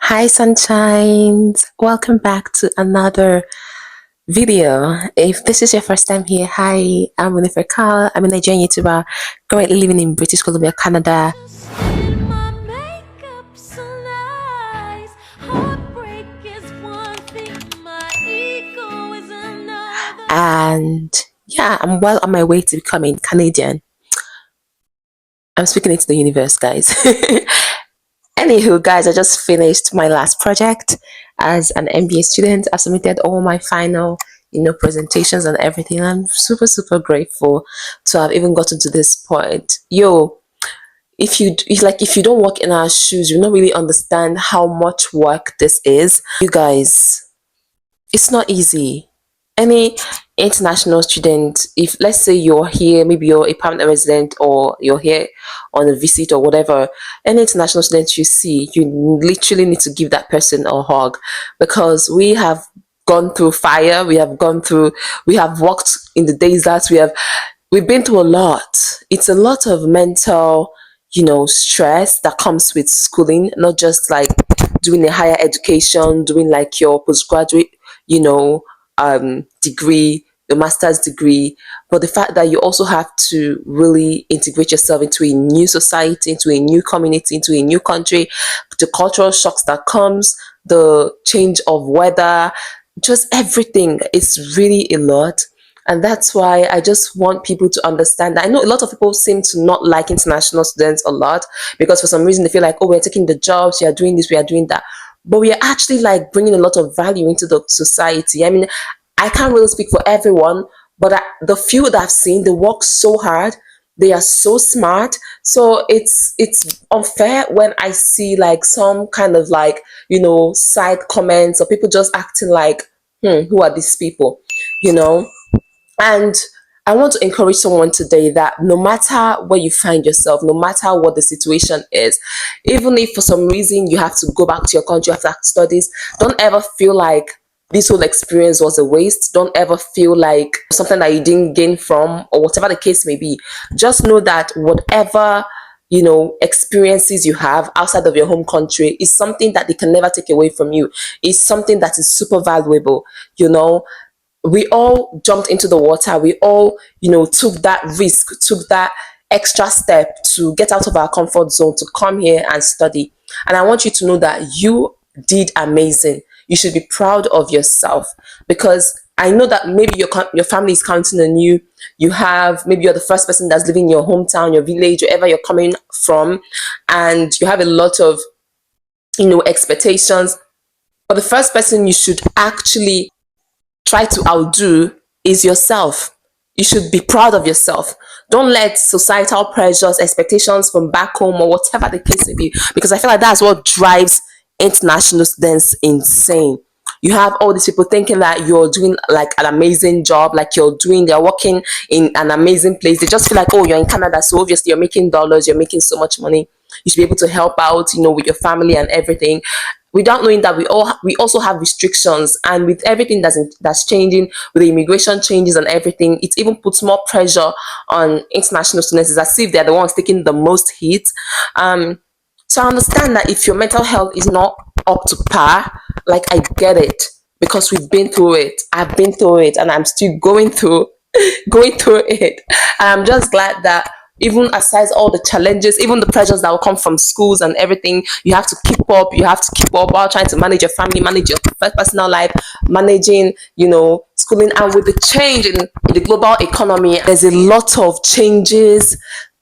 Hi, sunshines. Welcome back to another video. If this is your first time here, hi, I'm Winifred Carl. I'm a Nigerian YouTuber currently living in British Columbia, Canada. And yeah, I'm well on my way to becoming Canadian. I'm speaking it to the universe, guys. Anywho, guys, I just finished my last project as an MBA student. I submitted all my final, presentations and everything. I'm super, super grateful to have even gotten to this point. Yo, if you don't work in our shoes, you don't really understand how much work this is. You guys, it's not easy. Any international student, if let's say you're here, maybe you're a permanent resident or you're here on a visit or whatever, any international student you see, you literally need to give that person a hug, because we have gone through fire, we have walked in the desert, we've been through a lot. It's a lot of mental, stress that comes with schooling, not just like doing a higher education, doing like your postgraduate, degree, your master's degree, but the fact that you also have to really integrate yourself into a new society, into a new community, into a new country, the cultural shocks that comes, the change of weather, just everything. It's really a lot. And that's why I just want people to understand that. I know a lot of people seem to not like international students a lot because for some reason they feel like, oh, we're taking the jobs, we are doing this, we are doing that. But we are actually like bringing a lot of value into the society. I mean, I can't really speak for everyone, but the few that I've seen, they work so hard. They are so smart. So it's unfair when I see like some kind of like, side comments or people just acting like, who are these people? You know? And I want to encourage someone today that no matter where you find yourself, no matter what the situation is, even if for some reason you have to go back to your country after studies, don't ever feel like this whole experience was a waste. Don't ever feel like something that you didn't gain from, or whatever the case may be. Just know that whatever experiences you have outside of your home country is something that they can never take away from you. It's something that is super valuable. We all jumped into the water. We all, took that risk, took that extra step to get out of our comfort zone to come here and study. And I want you to know that you did amazing. You should be proud of yourself, because I know that maybe your family is counting on you. Maybe you're the first person that's living in your hometown, your village, wherever you're coming from, and you have a lot of, expectations. But the first person you should actually try to outdo is yourself. You should be proud of yourself. Don't let societal pressures, expectations from back home or whatever the case may be, because I feel like that's what drives international students insane. You have all these people thinking that you're doing like an amazing job, like they're working in an amazing place. They just feel like, oh, you're in Canada, so obviously you're making dollars, you're making so much money. You should be able to help out, with your family and everything, without knowing that we also have restrictions. And with everything that's changing, with the immigration changes and everything, it even puts more pressure on international students. It's as if they're the ones taking the most hit. So I understand that if your mental health is not up to par, like, I get it, because we've been through it. I've been through it, and I'm still going through going through it. And I'm just glad that even aside all the challenges, even the pressures that will come from schools and everything, you have to keep up. You have to keep up while trying to manage your family, manage your personal life, managing, schooling. And with the change in the global economy, there's a lot of changes.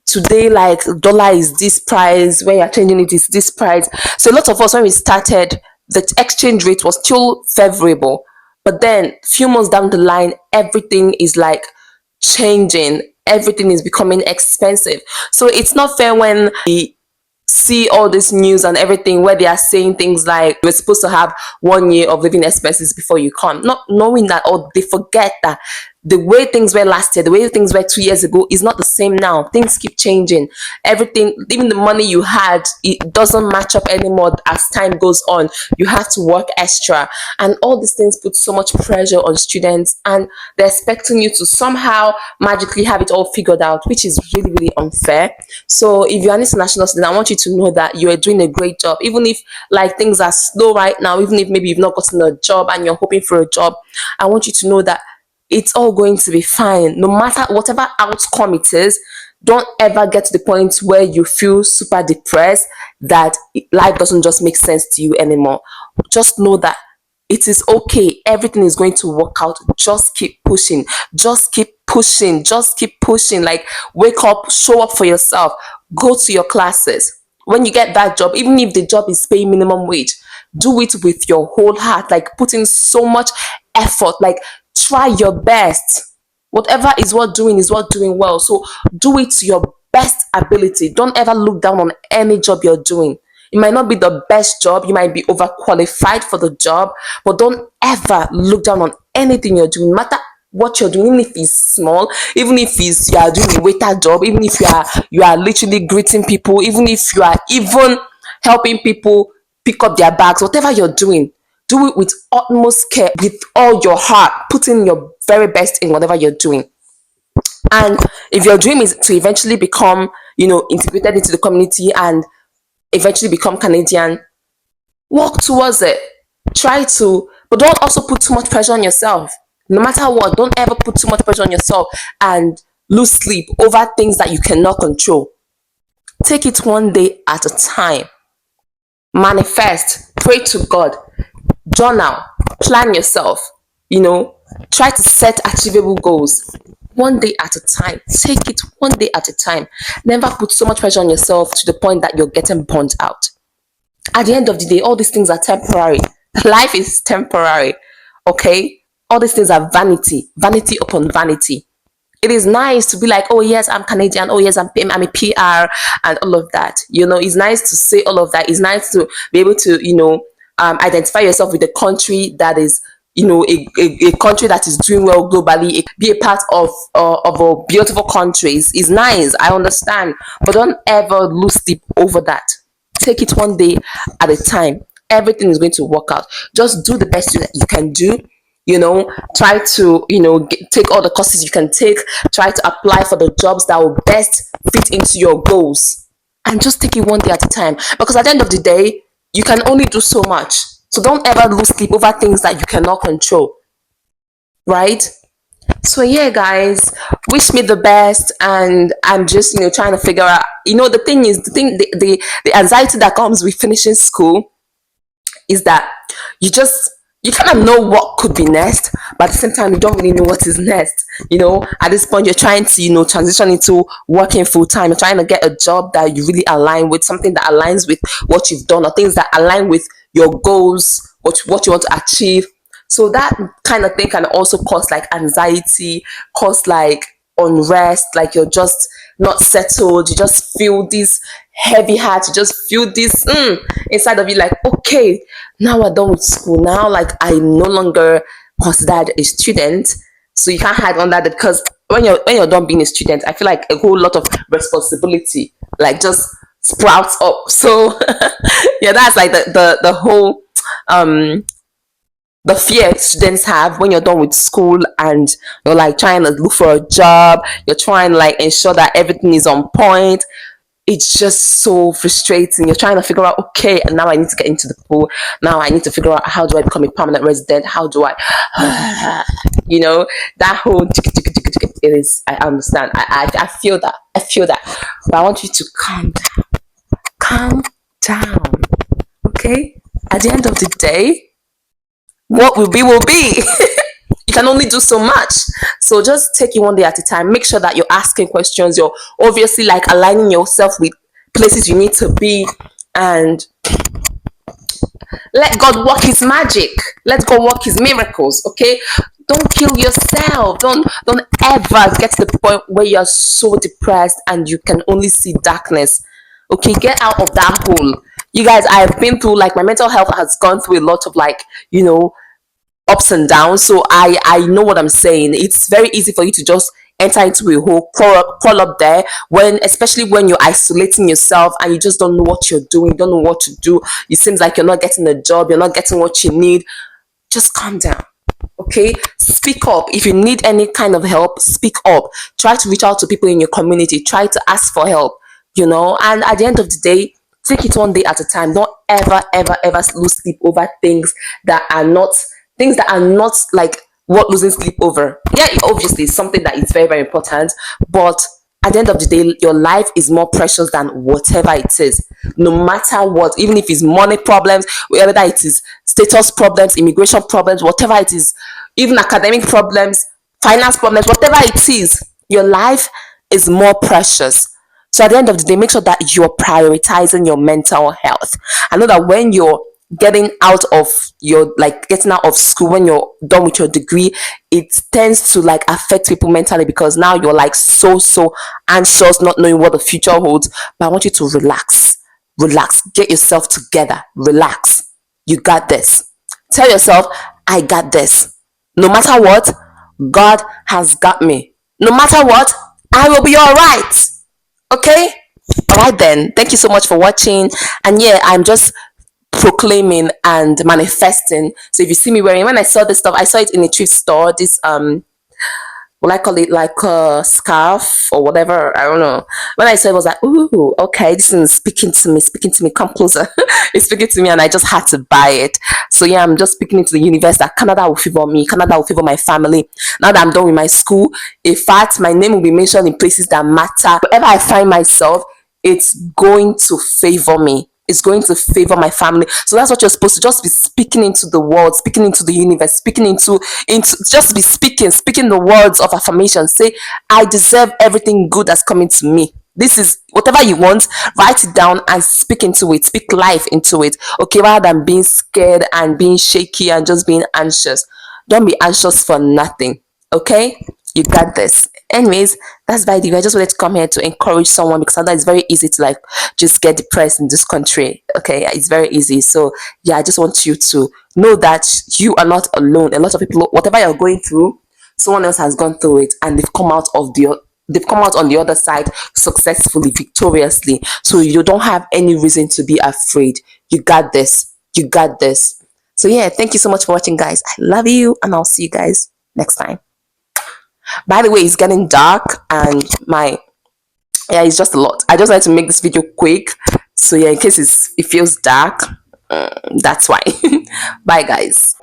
Today, like, dollar is this price, when you're changing it is this price. So a lot of us, when we started, the exchange rate was still favorable, but then few months down the line, everything is like changing, everything is becoming expensive. So it's not fair when we see all this news and everything where they are saying things like you're supposed to have 1 year of living expenses before you come, not knowing that, or they forget that The way things were last year, the way things were 2 years ago is not the same now. Things keep changing. Everything, even the money you had, it doesn't match up anymore as time goes on. You have to work extra. And all these things put so much pressure on students, and they're expecting you to somehow magically have it all figured out, which is really, really unfair. So if you're an international student, I want you to know that you are doing a great job. Even if like things are slow right now, even if maybe you've not gotten a job and you're hoping for a job, I want you to know that it's all going to be fine. No matter whatever outcome it is, don't ever get to the point where you feel super depressed that life doesn't just make sense to you anymore. Just know that it is okay. Everything is going to work out. Just keep pushing. Just keep pushing. Just keep pushing. Like, wake up, show up for yourself, go to your classes. When you get that job, even if the job is paying minimum wage, do it with your whole heart. Like, put in so much effort. Like, try your best. Whatever is what doing is what doing well. So do it to your best ability. Don't ever look down on any job you're doing. It might not be the best job, you might be overqualified for the job, but don't ever look down on anything you're doing, no matter what you're doing, even if it's small, even if it's you are doing a waiter job, even if you are literally greeting people, even if you are even helping people pick up their bags, whatever you're doing, do it with utmost care, with all your heart, put in your very best in whatever you're doing. And if your dream is to eventually become, integrated into the community and eventually become Canadian, work towards it. Try to, but don't also put too much pressure on yourself. No matter what, don't ever put too much pressure on yourself and lose sleep over things that you cannot control. Take it one day at a time. Manifest, pray to God, journal, plan yourself, try to set achievable goals. One day at a time. Take it one day at a time. Never put so much pressure on yourself to the point that you're getting burnt out. At the end of the day, all these things are temporary. Life is temporary. Okay? All these things are vanity. Vanity upon vanity. It is nice to be like, oh yes, I'm Canadian. Oh yes, I'm a PR and all of that. It's nice to say all of that. It's nice to be able to, identify yourself with a country that is, a country that is doing well globally. Be a part of a beautiful country is nice. I understand, but don't ever lose sleep over that. Take it one day at a time. Everything is going to work out. Just do the best that you can do. Try to take all the courses you can take. Try to apply for the jobs that will best fit into your goals, and just take it one day at a time, because at the end of the day you can only do so much. So don't ever lose sleep over things that you cannot control, right? So yeah, guys, wish me the best, and I'm just trying to figure out. The anxiety that comes with finishing school is that you kind of know what could be next, but at the same time you don't really know what is next. At this point you're trying to transition into working full time. You're trying to get a job that you really align with, something that aligns with what you've done, or things that align with your goals, what you want to achieve. So that kind of thing can also cause like anxiety, cause like unrest, like you're just not settled. You just feel this heavy heart. You just feel this inside of you, like, okay, now we're done with school. Now, like, I'm no longer considered a student. So you can't hide under that, because when you're done being a student, I feel like a whole lot of responsibility like just sprouts up. So yeah, that's like the whole the fear students have when you're done with school, and you're like trying to look for a job. You're trying to like ensure that everything is on point. It's just so frustrating. You're trying to figure out, okay, and now I need to get into the pool. Now I need to figure out, how do I become a permanent resident? How do I that whole it is. I understand. I feel that. But I want you to calm down. Calm down. Okay? At the end of the day, what will be will be. You can only do so much. So just take it one day at a time. Make sure that you're asking questions. You're obviously like aligning yourself with places you need to be, and let God work his magic. Let God work his miracles. Okay? Don't kill yourself. Don't ever get to the point where you're so depressed and you can only see darkness. Okay, get out of that hole. You guys, I've been through, like, my mental health has gone through a lot of, like, ups and downs. So I know what I'm saying. It's very easy for you to just enter into a hole, crawl up there, when especially when you're isolating yourself and you just don't know what you're doing, don't know what to do. It seems like you're not getting a job, you're not getting what you need. Just calm down. Okay, speak up. If you need any kind of help, speak up. Try to reach out to people in your community, try to ask for help, and at the end of the day, take it one day at a time. Don't ever lose sleep over things that are not like what losing sleep over. Yeah, obviously it's something that is very important, but at the end of the day, your life is more precious than whatever it is. No matter what, even if it's money problems, whether it is status problems, immigration problems, whatever it is, even academic problems, finance problems, whatever it is, your life is more precious. So at the end of the day, make sure that you're prioritizing your mental health. I know that when you're getting out of school, when you're done with your degree, it tends to like affect people mentally, because now you're like so anxious, not knowing what the future holds. But I want you to relax, get yourself together, relax. You got this. Tell yourself, I got this. No matter what, God has got me. No matter what, I will be all right. Okay, all right then, thank you so much for watching. And yeah, I'm just proclaiming and manifesting. So if you see me wearing, when I saw this stuff, I saw it in a thrift store, this what I call it, like a scarf or whatever, I don't know. When I saw it, I was like, ooh, okay, this is speaking to me, come closer. It's speaking to me, and I just had to buy it. So yeah, I'm just speaking into the universe that Canada will favor me, Canada will favor my family. Now that I'm done with my school, in fact, my name will be mentioned in places that matter. Wherever I find myself, it's going to favor me, it's going to favor my family. So that's what you're supposed to just be speaking into the world, speaking into the universe, speaking into just be speaking the words of affirmation. Say, I deserve everything good that's coming to me. This is whatever you want, write it down and speak into it, speak life into it. Okay, rather than being scared and being shaky and just being anxious. Don't be anxious for nothing. Okay, you got this. Anyways, that's by the way. I just wanted to come here to encourage someone, because sometimes it's very easy to like just get depressed in this country. Okay, it's very easy. So yeah, I just want you to know that you are not alone. A lot of people, whatever you're going through, someone else has gone through it, and they've come out on the other side successfully, victoriously. So you don't have any reason to be afraid. You got this. You got this. So yeah, thank you so much for watching, guys. I love you, and I'll see you guys next time. By the way, it's getting dark, and my yeah, it's just a lot. I just like to make this video quick. So yeah, in case it feels dark, that's why. Bye, guys.